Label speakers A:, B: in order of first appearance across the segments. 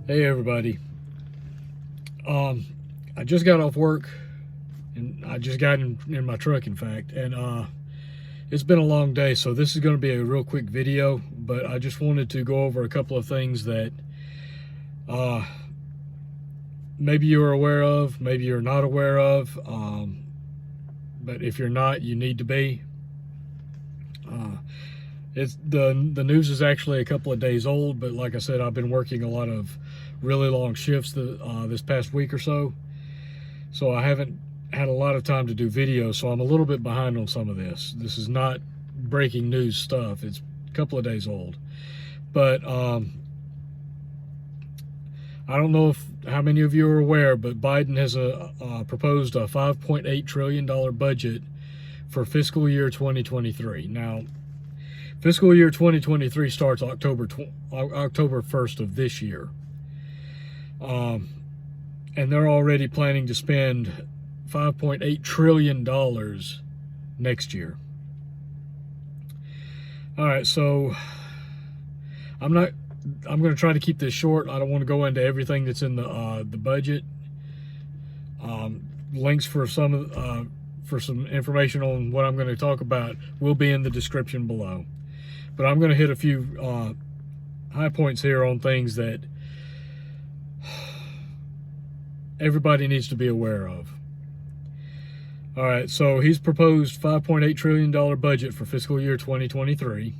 A: Hey everybody. I just got off work and I just got in my truck, in fact, and it's been a long day, so this is going to be a real quick video, but I just wanted to go over a couple of things that uh, maybe you're aware of, maybe you're not aware of, but if you're not, you need to be. It's the news is actually a couple of days old, but like I said, I've been working a lot of really long shifts this past week or so, so I haven't had a lot of time to do videos, so I'm a little bit behind on some of this. This is not breaking news stuff. It's a couple of days old, but I don't know how many of you are aware, but Biden has proposed a $5.8 trillion budget for fiscal year 2023. Now, fiscal year 2023 starts October 1st of this year. And they're already planning to spend $5.8 trillion next year. All right, so I'm going to try to keep this short. I don't want to go into everything that's in the budget. Links for some information on what I'm going to talk about will be in the description below. But I'm going to hit a few high points here on things that everybody needs to be aware of. All right, so he's proposed $5.8 trillion budget for fiscal year 2023.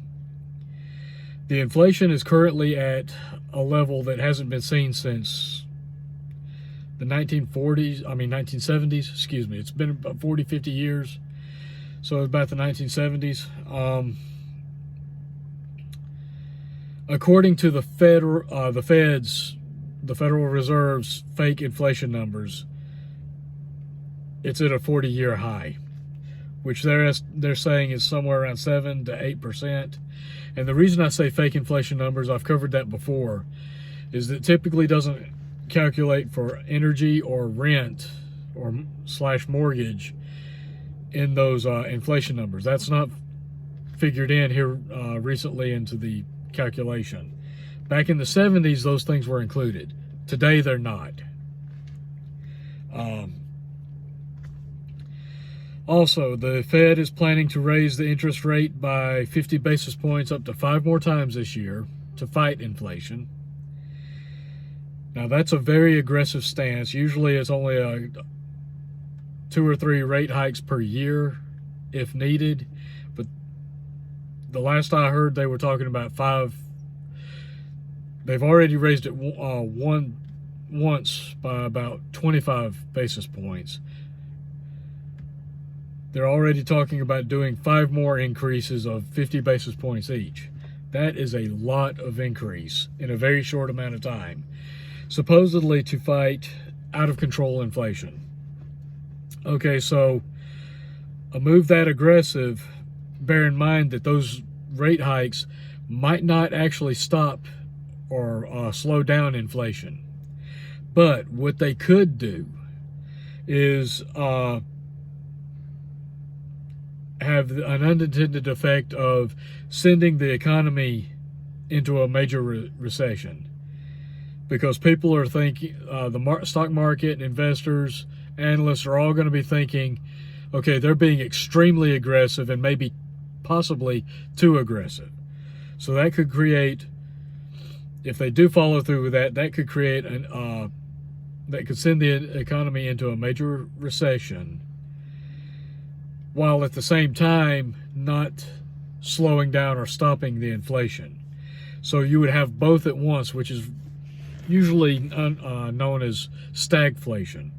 A: The inflation is currently at a level that hasn't been seen since the 1970s, excuse me. It's been about 40, 50 years. So about the 1970s. According to the Fed's, the Federal Reserve's fake inflation numbers, it's at a 40-year high, which they're saying is somewhere around 7 to 8%. And the reason I say fake inflation numbers, I've covered that before, is that it typically doesn't calculate for energy or rent or / mortgage in those inflation numbers. That's not figured in here recently into the calculation. Back in the 70s, those things were included. Today, they're not. Also, the Fed is planning to raise the interest rate by 50 basis points up to 5 more times this year to fight inflation. Now, that's a very aggressive stance. Usually, it's only 2 or 3 rate hikes per year if needed. But the last I heard, they were talking about 5. They've already raised it once by about 25 basis points. They're already talking about doing 5 more increases of 50 basis points each. That is a lot of increase in a very short amount of time, supposedly to fight out of control inflation. Okay, so a move that aggressive, bear in mind that those rate hikes might not actually stop or slow down inflation. But what they could do is have an unintended effect of sending the economy into a major recession, because people are thinking, the stock market, investors, analysts are all going to be thinking, okay, they're being extremely aggressive and maybe possibly too aggressive. So that could create, if they do follow through with that, that could create that could send the economy into a major recession, while at the same time not slowing down or stopping the inflation. So you would have both at once, which is usually known as stagflation,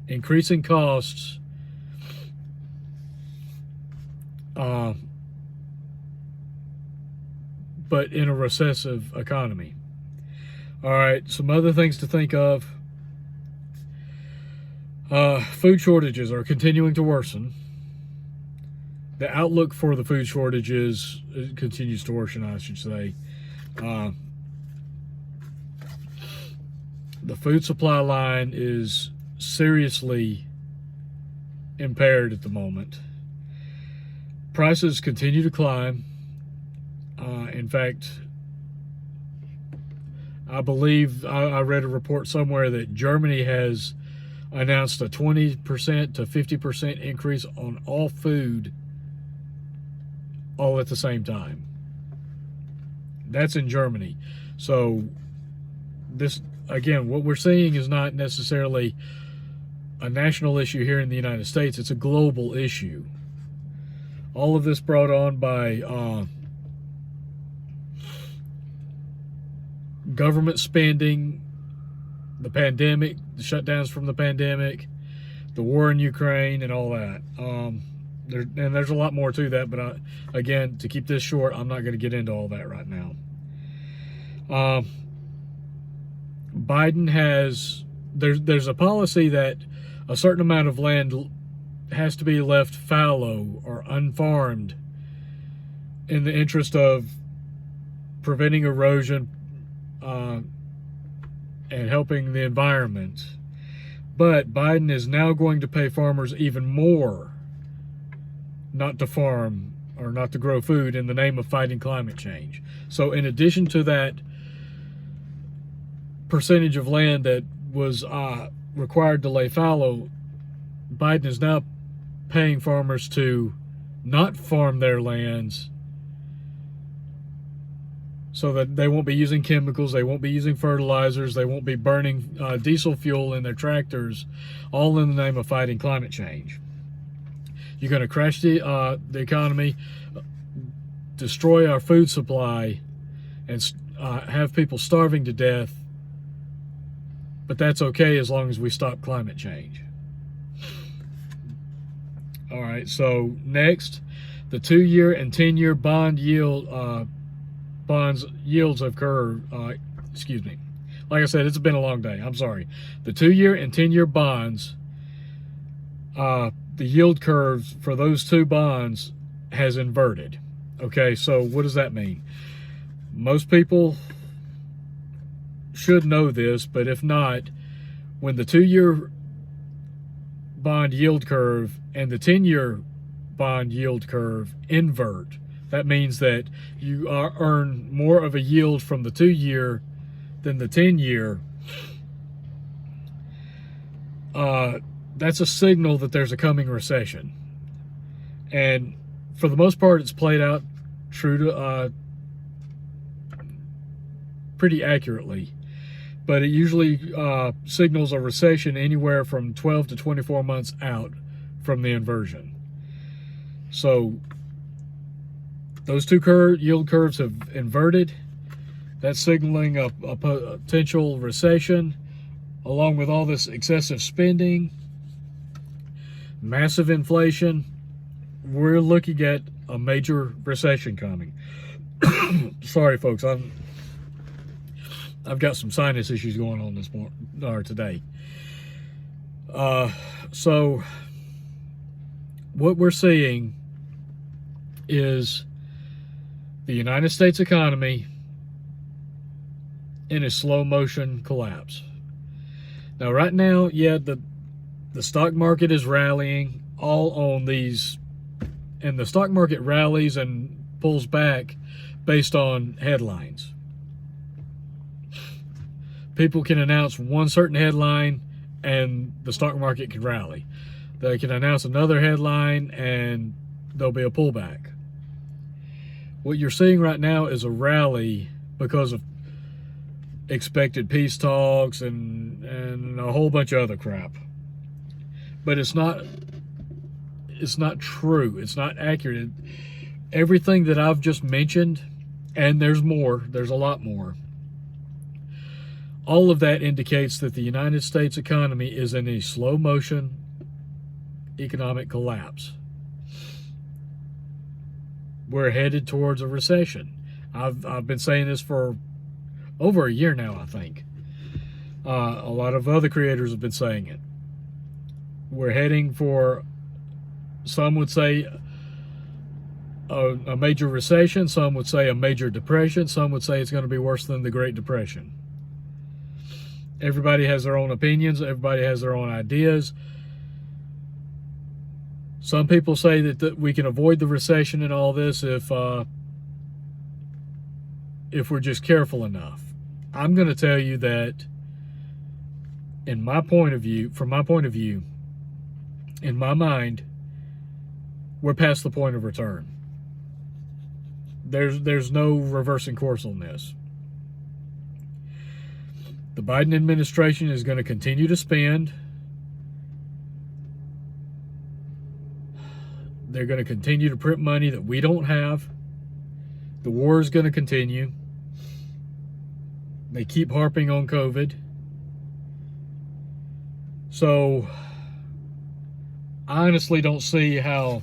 A: increasing costs, but in a recessive economy. All right, some other things to think of. Food shortages are continuing to worsen. The outlook for the food shortages continues to worsen, I should say. The food supply line is seriously impaired at the moment. Prices continue to climb. In fact, I believe I read a report somewhere that Germany has announced a 20% to 50% increase on all food all at the same time. That's in Germany. So this, again, what we're seeing is not necessarily a national issue here in the United States. It's a global issue. All of this brought on by government spending, the pandemic, the shutdowns from the pandemic, the war in Ukraine, and all that. There's a lot more to that, but again, to keep this short, I'm not going to get into all that right now. Biden has, there's a policy that a certain amount of land has to be left fallow or unfarmed in the interest of preventing erosion and helping the environment. But Biden is now going to pay farmers even more not to farm or not to grow food in the name of fighting climate change. So in addition to that percentage of land that was required to lay fallow, Biden is now paying farmers to not farm their lands so that they won't be using chemicals, they won't be using fertilizers, they won't be burning diesel fuel in their tractors, all in the name of fighting climate change. You're going to crash the economy, destroy our food supply, and have people starving to death. But that's okay as long as we stop climate change. All right, so next, the 2-year and 10-year bond yield yields have curved. Excuse me. Like I said, it's been a long day. I'm sorry. The 2-year and 10-year bonds, the yield curves for those two bonds has inverted. Okay, so what does that mean? Most people should know this, but if not, when the 2-year bond yield curve and the 10-year bond yield curve invert, that means that you earn more of a yield from the 2-year than the 10-year. That's a signal that there's a coming recession. And for the most part, it's played out true to pretty accurately. But it usually signals a recession anywhere from 12 to 24 months out from the inversion. So those two yield curves have inverted. That's signaling a potential recession, along with all this excessive spending, massive inflation. We're looking at a major recession coming. Sorry, folks. I've got some sinus issues going on this morning or today. So what we're seeing is the United States economy in a slow motion collapse. Now, right now, yeah, the stock market is rallying all on these, and the stock market rallies and pulls back based on headlines. People can announce one certain headline and the stock market can rally. They can announce another headline and there'll be a pullback. What you're seeing right now is a rally because of expected peace talks and a whole bunch of other crap. But it's not true. It's not accurate. Everything that I've just mentioned, and there's more, there's a lot more, all of that indicates that the United States economy is in a slow motion economic collapse. We're headed towards a recession. I've been saying this for over a year now, I think. A lot of other creators have been saying it. We're heading for, some would say, a major recession. Some would say a major depression. Some would say it's going to be worse than the Great Depression. Everybody has their own opinions. Everybody has their own ideas. Some people say that we can avoid the recession and all this if we're just careful enough. I'm going to tell you that from my point of view, in my mind, we're past the point of return. There's no reversing course on this. The Biden administration is going to continue to spend. They're going to continue to print money that we don't have. The war is going to continue. They keep harping on COVID. So, I honestly don't see how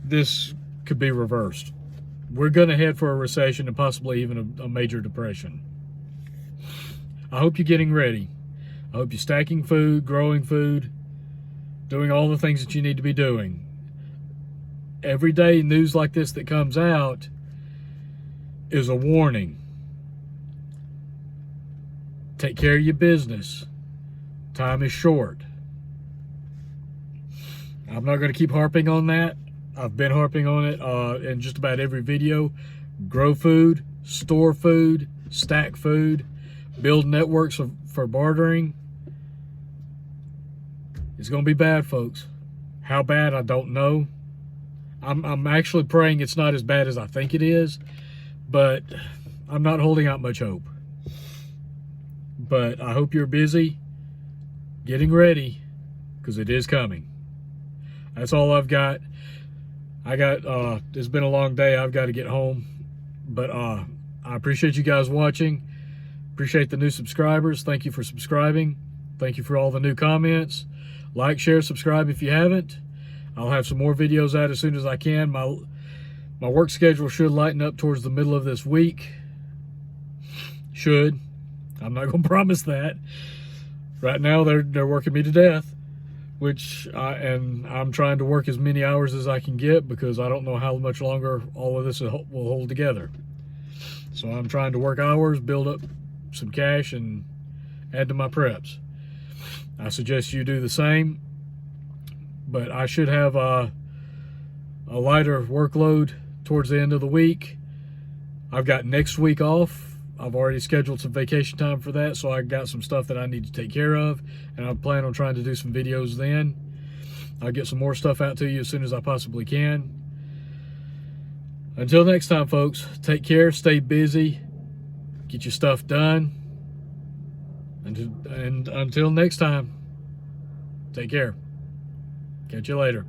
A: this could be reversed. We're going to head for a recession and possibly even a major depression. I hope you're getting ready. I hope you're stacking food, growing food, doing all the things that you need to be doing. Every day news like this that comes out is a warning. Take care of your business. Time is short. I'm not going to keep harping on that. I've been harping on it in just about every video. Grow food, store food, stack food, build networks for bartering. It's going to be bad, folks. How bad, I don't know. I'm actually praying it's not as bad as I think it is, but I'm not holding out much hope. But I hope you're busy getting ready, because it is coming. That's all I've got. It's been a long day. I've got to get home. But I appreciate you guys watching. Appreciate the new subscribers. Thank you for subscribing. Thank you for all the new comments. Like, share, subscribe if you haven't. I'll have some more videos out as soon as I can. My work schedule should lighten up towards the middle of this week. Should. I'm not going to promise that. Right now, they're working me to death, and I'm trying to work as many hours as I can get because I don't know how much longer all of this will hold together. So I'm trying to work hours, build up some cash, and add to my preps. I suggest you do the same, but I should have a lighter workload towards the end of the week. I've got next week off. I've already scheduled some vacation time for that, so I got some stuff that I need to take care of, and I plan on trying to do some videos then. I'll get some more stuff out to you as soon as I possibly can. Until next time, folks, take care, stay busy, get your stuff done, and until next time, take care. Catch you later.